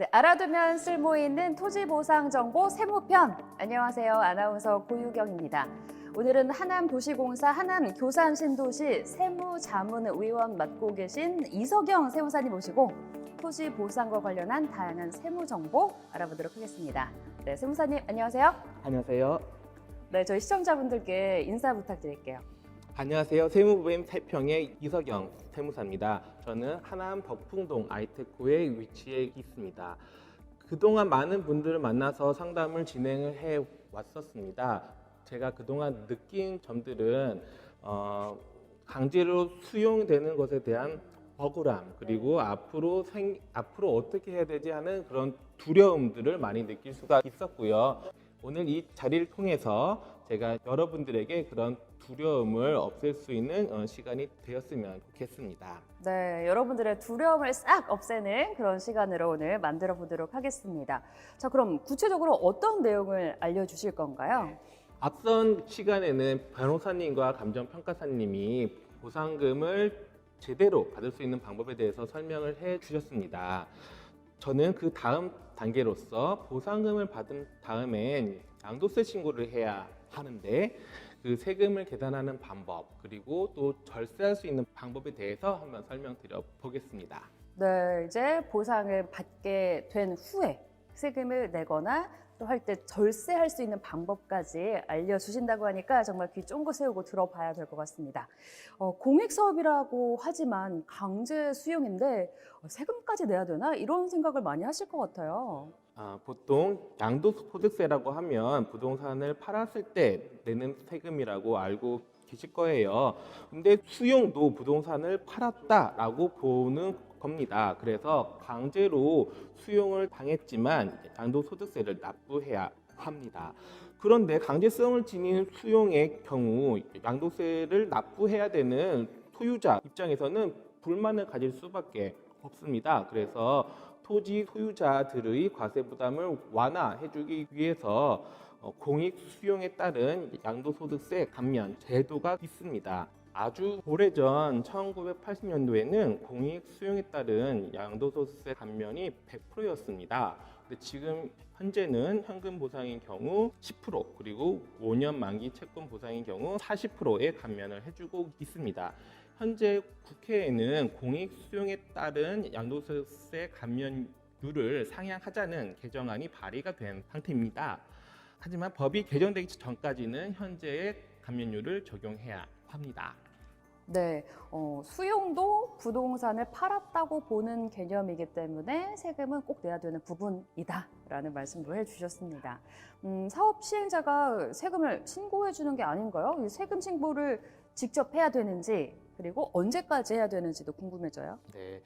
네, 알아두면 쓸모 있는 토지보상정보 세무편. 안녕하세요. 아나운서 고유경입니다. 오늘은 하남도시공사 하남교산신도시 세무자문위원 맡고 계신 이석영 세무사님 모시고 토지보상과 관련한 다양한 세무정보 알아보도록 하겠습니다. 네, 세무사님 안녕하세요. 안녕하세요. 네, 저희 시청자분들께 인사 부탁드릴게요. 안녕하세요. 세무부임 태평의 이석영 세무사입니다. 저는 하남 덕풍동 아이테코에 위치해 있습니다. 그동안 많은 분들을 만나서 상담을 진행을 해 왔었습니다. 제가 그동안 느낀 점들은 강제로 수용되는 것에 대한 억울함, 그리고 앞으로 어떻게 해야 되지 하는 그런 두려움들을 많이 느낄 수가 있었고요. 오늘 이 자리를 통해서 제가 여러분들에게 그런 두려움을 없앨 수 있는 시간이 되었으면 좋겠습니다. 네, 여러분들의 두려움을 싹 없애는 그런 시간으로 오늘 만들어 보도록 하겠습니다. 자, 그럼 구체적으로 어떤 내용을 알려주실 건가요? 앞선 시간에는 변호사님과 감정평가사님이 보상금을 제대로 받을 수 있는 방법에 대해서 설명을 해 주셨습니다. 저는 그 다음 단계로서 보상금을 받은 다음엔 양도세 신고를 해야 하는데 그 세금을 계산하는 방법, 그리고 또 절세할 수 있는 방법에 대해서 한번 설명드려 보겠습니다. 네, 이제 보상을 받게 된 후에 세금을 내거나 또 할 때 절세할 수 있는 방법까지 알려주신다고 하니까 정말 귀 쫑긋 세우고 들어봐야 될 것 같습니다. 공익사업이라고 하지만 강제 수용인데 세금까지 내야 되나? 이런 생각을 많이 하실 것 같아요. 보통 양도소득세라고 하면 부동산을 팔았을 때 내는 세금이라고 알고 계실 거예요. 근데 수용도 부동산을 팔았다라고 보는 겁니다. 그래서 강제로 수용을 당했지만 양도소득세를 납부해야 합니다. 그런데 강제성을 지닌 수용의 경우 양도세를 납부해야 되는 소유자 입장에서는 불만을 가질 수밖에 없습니다. 그래서 토지 소유자들의 과세 부담을 완화해주기 위해서 공익 수용에 따른 양도소득세 감면 제도가 있습니다. 아주 오래전 1980년도에는 공익 수용에 따른 양도소득세 감면이 100%였습니다. 근데 지금 현재는 현금 보상인 경우 10%, 그리고 5년 만기 채권 보상인 경우 40%의 감면을 해주고 있습니다. 현재 국회에는 공익 수용에 따른 양도소득세 감면율을 상향하자는 개정안이 발의가 된 상태입니다. 하지만 법이 개정되기 전까지는 현재의 감면율을 적용해야 합니다. 네, 수용도 부동산을 팔았다고 보는 개념이기 때문에 세금은 꼭 내야 되는 부분이다라는 말씀도 해주셨습니다. 사업 시행자가 세금을 신고해 주는 게 아닌가요? 이 세금 신고를 직접 해야 되는지 그리고 언제까지 해야 되는지도 궁금해져요. 네.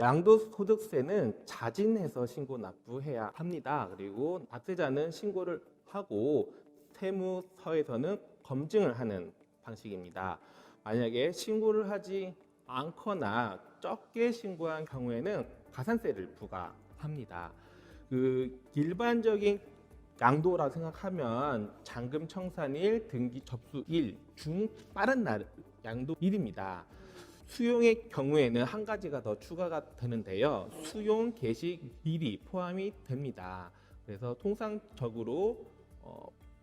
양도소득세는 자진해서 신고 납부해야 합니다. 그리고 납세자는 신고를 하고 세무서에서는 검증을 하는 방식입니다. 만약에 신고를 하지 않거나 적게 신고한 경우에는 가산세를 부과합니다. 그 일반적인 양도라 생각하면 잔금 청산일, 등기 접수일 중 빠른 날 양도일입니다. 수용의 경우에는 한 가지가 더 추가가 되는데요. 수용 개시일이 포함이 됩니다. 그래서 통상적으로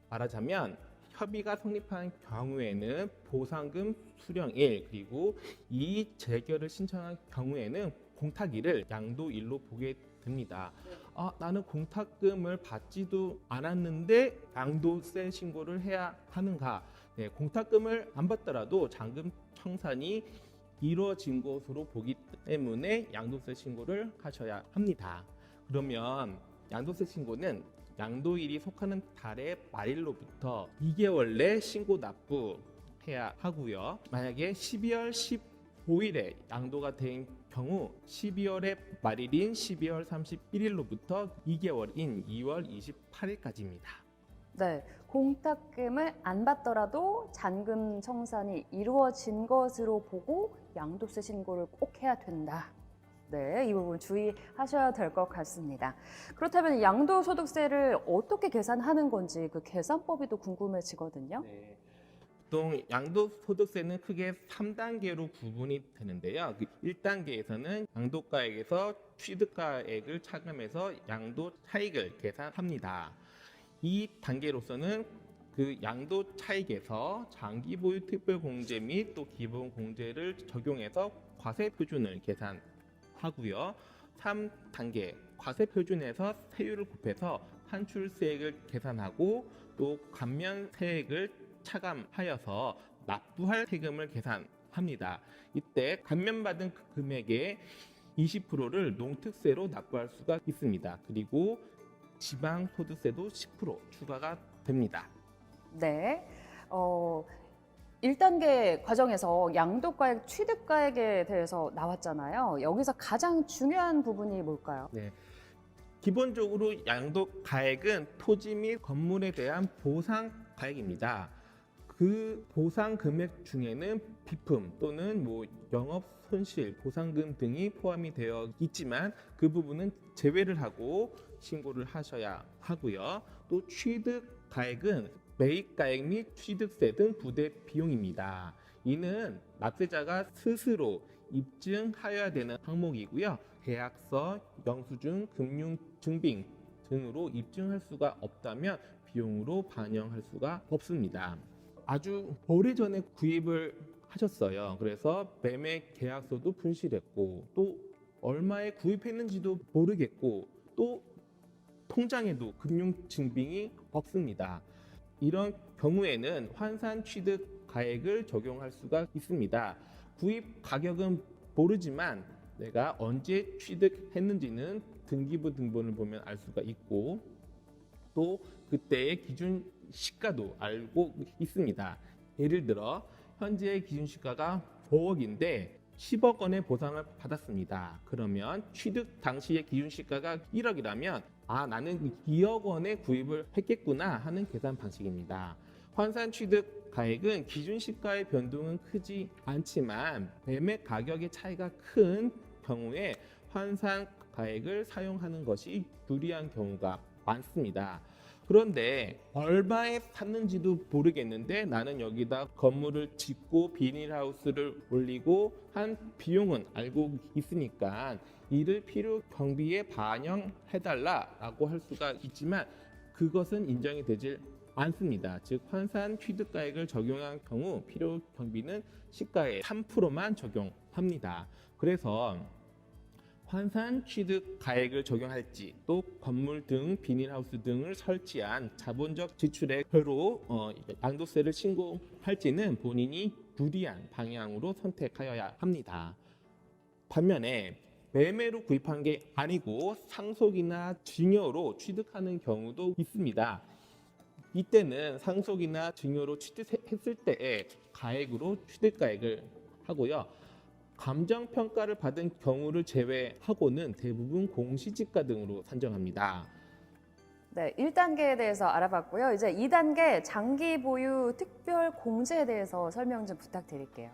말하자면 협의가 성립한 경우에는 보상금 수령일, 그리고 이의 재결을 신청한 경우에는 공탁일을 양도일로 보게 됩니다. 나는 공탁금을 받지도 않았는데 양도세 신고를 해야 하는가? 네, 공탁금을 안 받더라도 잔금 청산이 이루어진 것으로 보기 때문에 양도세 신고를 하셔야 합니다. 그러면 양도세 신고는 양도일이 속하는 달의 말일로부터 2개월 내 신고 납부해야 하고요. 만약에 12월 15일에 양도가 된 경우 12월의 말일인 12월 31일로부터 2개월인 2월 28일까지입니다. 네, 공탁금을 안 받더라도 잔금 청산이 이루어진 것으로 보고 양도세 신고를 꼭 해야 된다. 네, 이 부분 주의하셔야 될 것 같습니다. 그렇다면 양도소득세를 어떻게 계산하는 건지 그 계산법이 또 궁금해지거든요. 네. 보통 양도소득세는 크게 3단계로 구분이 되는데요. 1단계에서는 양도가액에서 취득가액을 차감해서 양도 차익을 계산합니다. 2단계로서는 그 양도 차익에서 장기 보유 특별 공제 및 또 기본 공제를 적용해서 과세 표준을 계산하고요. 3단계 과세 표준에서 세율을 곱해서 판출세액을 계산하고 또 감면세액을 차감하여서 납부할 세금을 계산합니다. 이때 감면받은 그 금액의 20%를 농특세로 납부할 수가 있습니다. 그리고 지방소득세도 10% 추가가 됩니다. 네. 1단계 과정에서 양도가액, 취득가액에 대해서 나왔잖아요. 여기서 가장 중요한 부분이 뭘까요? 네. 기본적으로 양도가액은 토지 및 건물에 대한 보상가액입니다. 그 보상 금액 중에는 비품 또는 영업 손실 보상금 등이 포함이 되어 있지만 그 부분은 제외를 하고 신고를 하셔야 하고요. 또 취득가액은 매입가액 및 취득세 등 부대 비용입니다. 이는 납세자가 스스로 입증하여야 되는 항목이고요. 계약서, 영수증, 금융증빙 등으로 입증할 수가 없다면 비용으로 반영할 수가 없습니다. 아주 오래전에 구입을 하셨어요. 그래서 매매 계약서도 분실했고 또 얼마에 구입했는지도 모르겠고 또 통장에도 금융증빙이 없습니다. 이런 경우에는 환산 취득 가액을 적용할 수가 있습니다. 구입 가격은 모르지만 내가 언제 취득했는지는 등기부 등본을 보면 알 수가 있고 또 그때의 기준 시가도 알고 있습니다. 예를 들어 현재 기준 시가가 5억인데 10억 원의 보상을 받았습니다. 그러면 취득 당시의 기준 시가가 1억이라면 나는 2억 원에 구입을 했겠구나 하는 계산 방식입니다. 환산 취득 가액은 기준 시가의 변동은 크지 않지만 매매 가격의 차이가 큰 경우에 환산 가액을 사용하는 것이 유리한 경우가 많습니다. 그런데 얼마에 샀는지도 모르겠는데 나는 여기다 건물을 짓고 비닐하우스를 올리고 한 비용은 알고 있으니까 이를 필요 경비에 반영해달라고 할 수가 있지만 그것은 인정이 되질 않습니다. 즉 환산 취득가액을 적용한 경우 필요 경비는 시가의 3%만 적용합니다. 그래서 환산 취득 가액을 적용할지 또 건물 등 비닐하우스 등을 설치한 자본적 지출의 표로 양도세를 신고할지는 본인이 유리한 방향으로 선택하여야 합니다. 반면에 매매로 구입한 게 아니고 상속이나 증여로 취득하는 경우도 있습니다. 이때는 상속이나 증여로 취득했을 때의 가액으로 취득가액을 하고요. 감정평가를 받은 경우를 제외하고는 대부분 공시지가 등으로 산정합니다. 네, 1단계에 대해서 알아봤고요. 이제 2단계 장기 보유 특별 공제에 대해서 설명 좀 부탁드릴게요.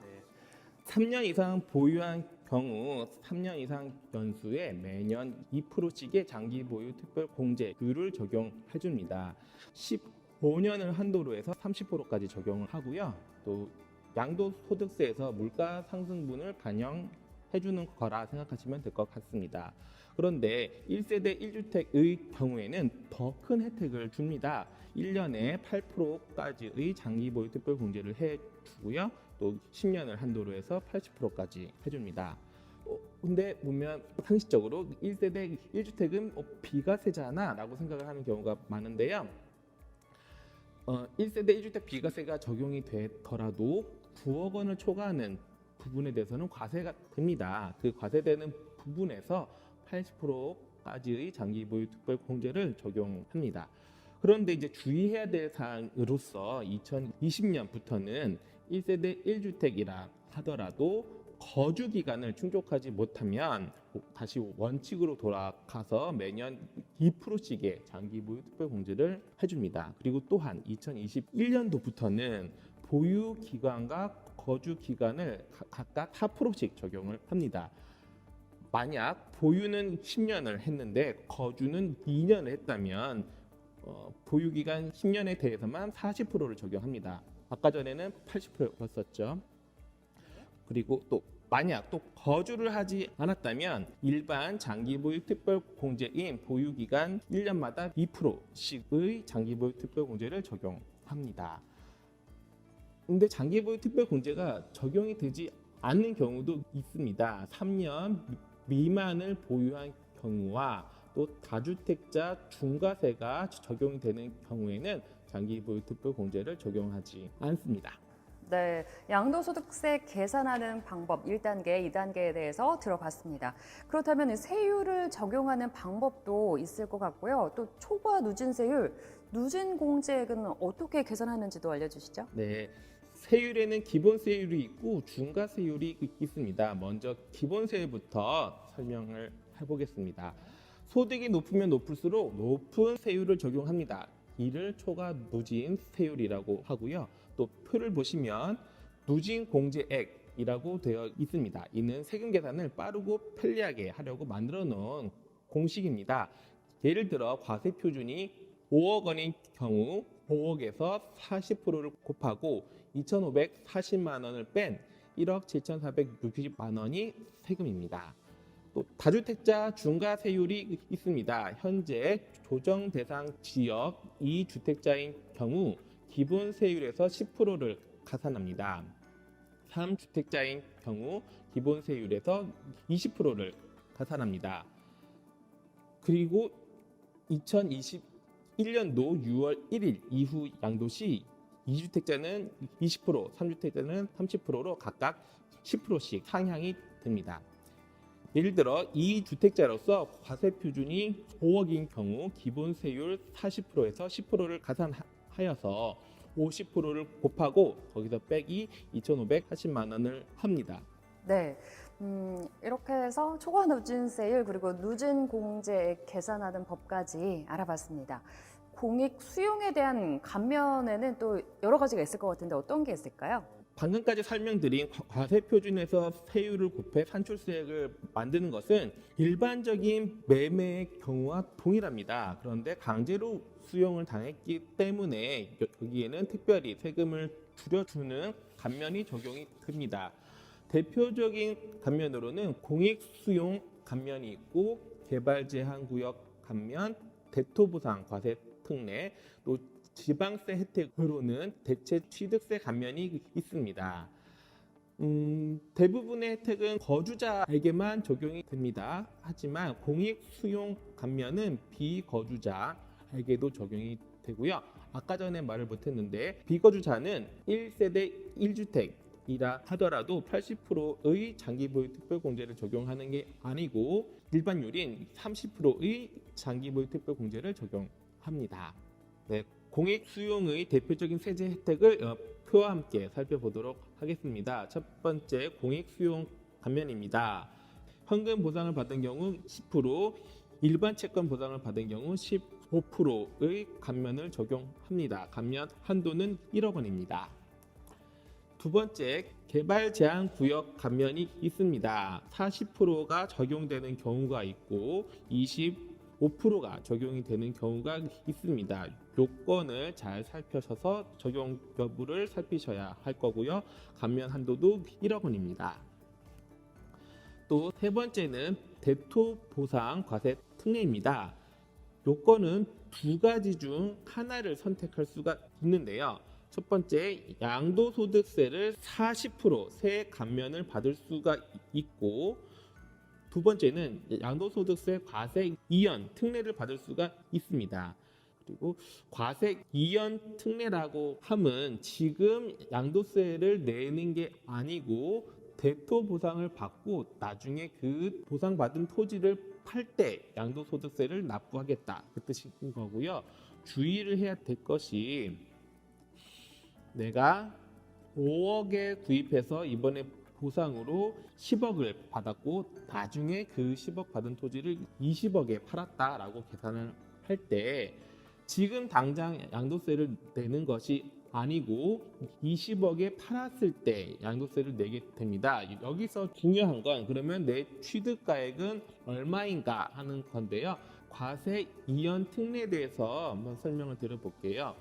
3년 이상 보유한 경우 3년 이상 연수에 매년 2%씩의 장기 보유 특별 공제율을 적용해 줍니다. 15년을 한도로 해서 30%까지 적용을 하고요. 또 양도소득세에서 물가 상승분을 반영해 주는 거라 생각하시면 될 것 같습니다. 그런데 1세대 1주택의 경우에는 더 큰 혜택을 줍니다. 1년에 8%까지의 장기 보유 특별 공제를 해 주고요. 또 10년을 한도로 해서 80%까지 해줍니다. 근데 보면 상식적으로 1세대 1주택은 비과세잖아 라고 생각을 하는 경우가 많은데요. 1세대 1주택 비과세가 적용이 되더라도 9억 원을 초과하는 부분에 대해서는 과세가 됩니다. 그 과세되는 부분에서 80%까지의 장기 보유 특별 공제를 적용합니다. 그런데 이제 주의해야 될 사항으로서 2020년부터는 1세대 1주택이라 하더라도 거주 기간을 충족하지 못하면 다시 원칙으로 돌아가서 매년 2%씩의 장기 보유 특별 공제를 해줍니다. 그리고 또한 2021년도부터는 보유 기간과 거주 기간을 각각 4%씩 적용을 합니다. 만약 보유는 10년을 했는데 거주는 2년을 했다면 보유기간 10년에 대해서만 40%를 적용합니다. 아까 전에는 80%였었죠. 그리고 또 만약 또 거주를 하지 않았다면 일반 장기보유 특별공제인 보유기간 1년마다 2%씩의 장기보유 특별공제를 적용합니다. 근데 장기보유 특별공제가 적용이 되지 않는 경우도 있습니다. 3년 미만을 보유한 경우와 또 다주택자 중과세가 적용이 되는 경우에는 장기보유 특별공제를 적용하지 않습니다. 네, 양도소득세 계산하는 방법 1단계, 2단계에 대해서 들어봤습니다. 그렇다면 세율을 적용하는 방법도 있을 것 같고요. 또 초과 누진세율, 누진공제액은 어떻게 계산하는지도 알려주시죠. 네, 세율에는 기본세율이 있고 중과세율이 있습니다. 먼저 기본세율부터 설명을 해보겠습니다. 소득이 높으면 높을수록 높은 세율을 적용합니다. 이를 초과 누진 세율이라고 하고요. 또 표를 보시면 누진 공제액이라고 되어 있습니다. 이는 세금 계산을 빠르고 편리하게 하려고 만들어 놓은 공식입니다. 예를 들어 과세 표준이 5억 원인 경우 5억에서 40%를 곱하고 2,540만 원을 뺀 1억 7,460만 원이 세금입니다. 또 다주택자 중과세율이 있습니다. 현재 조정 대상 지역 2주택자인 경우 기본 세율에서 10%를 가산합니다. 3주택자인 경우 기본 세율에서 20%를 가산합니다. 그리고 2021년도 6월 1일 이후 양도 시 2주택자는 20%, 3주택자는 30%로 각각 10%씩 상향이 됩니다. 예를 들어 2주택자로서 과세 표준이 5억인 경우 기본 세율 40%에서 10%를 가산하여서 50%를 곱하고 거기서 빼기 2,540만 원을 합니다. 네, 이렇게 해서 초과 누진세율 그리고 누진공제액 계산하는 법까지 알아봤습니다. 공익 수용에 대한 감면에는 또 여러 가지가 있을 것 같은데 어떤 게 있을까요? 방금까지 설명드린 과세 표준에서 세율을 곱해 산출세액을 만드는 것은 일반적인 매매의 경우와 동일합니다. 그런데 강제로 수용을 당했기 때문에 여기에는 특별히 세금을 줄여주는 감면이 적용이 됩니다. 대표적인 감면으로는 공익수용 감면이 있고 개발제한구역 감면, 대토보상 과세 특례, 또 지방세 혜택으로는 대체 취득세 감면이 있습니다. 대부분의 혜택은 거주자에게만 적용이 됩니다. 하지만 공익 수용 감면은 비거주자에게도 적용이 되고요. 아까 전에 말을 못했는데 비거주자는 1세대 1주택이라 하더라도 80%의 장기보유 특별공제를 적용하는 게 아니고 일반율인 30%의 장기보유 특별공제를 적용합니다. 네, 공익 수용의 대표적인 세제 혜택을 표와 함께 살펴보도록 하겠습니다. 첫 번째 공익 수용 감면입니다. 현금 보상을 받은 경우 10%, 일반 채권 보상을 받은 경우 15%의 감면을 적용합니다. 감면 한도는 1억 원입니다. 두 번째, 개발 제한 구역 감면이 있습니다. 40%가 적용되는 경우가 있고 25%가 적용이 되는 경우가 있습니다. 요건을 잘 살펴셔서 적용 여부를 살피셔야 할 거고요. 감면 한도도 1억 원입니다. 또 세 번째는 대토 보상 과세 특례입니다. 요건은 두 가지 중 하나를 선택할 수가 있는데요. 첫 번째, 양도소득세를 40% 감면을 받을 수가 있고 두 번째는 양도소득세 과세 이연 특례를 받을 수가 있습니다. 그리고 과세 이연 특례라고 함은 지금 양도세를 내는 게 아니고 대토 보상을 받고 나중에 그 보상받은 토지를 팔 때 양도소득세를 납부하겠다 그 뜻인 거고요. 주의를 해야 될 것이 내가 5억에 구입해서 이번에 보상으로 10억을 받았고 나중에 그 10억 받은 토지를 20억에 팔았다라고 계산을 할 때 지금 당장 양도세를 내는 것이 아니고 20억에 팔았을 때 양도세를 내게 됩니다. 여기서 중요한 건 그러면 내 취득가액은 얼마인가 하는 건데요. 과세 이연 특례에 대해서 한번 설명을 드려볼게요.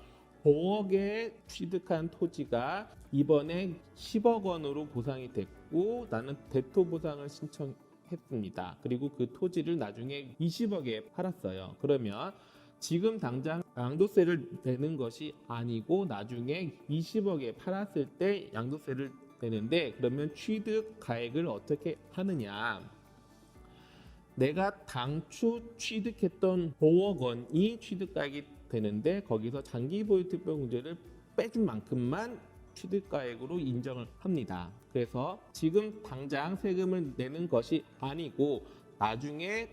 5억에 취득한 토지가 이번에 10억 원으로 보상이 됐고 나는 대토 보상을 신청했습니다. 그리고 그 토지를 나중에 20억에 팔았어요. 그러면 지금 당장 양도세를 내는 것이 아니고 나중에 20억에 팔았을 때 양도세를 내는데, 그러면 취득 가액을 어떻게 하느냐? 내가 당초 취득했던 5억 원이 취득가액이 되는데 거기서 장기 보유 특별공제를 빼준 만큼만 취득가액으로 인정을 합니다. 그래서 지금 당장 세금을 내는 것이 아니고 나중에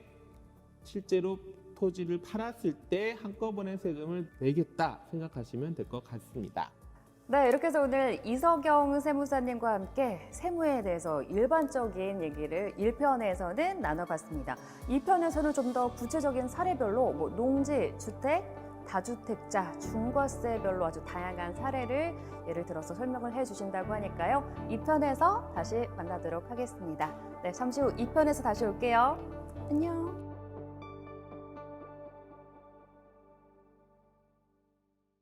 실제로 토지를 팔았을 때 한꺼번에 세금을 내겠다 생각하시면 될 것 같습니다. 네, 이렇게 해서 오늘 이석영 세무사님과 함께 세무에 대해서 일반적인 얘기를 1편에서는 나눠봤습니다. 2편에서는 좀 더 구체적인 사례별로 농지, 주택, 다주택자, 중과세별로 아주 다양한 사례를 예를 들어서 설명을 해주신다고 하니까요. 2편에서 다시 만나도록 하겠습니다. 네, 잠시 후 2편에서 다시 올게요. 안녕.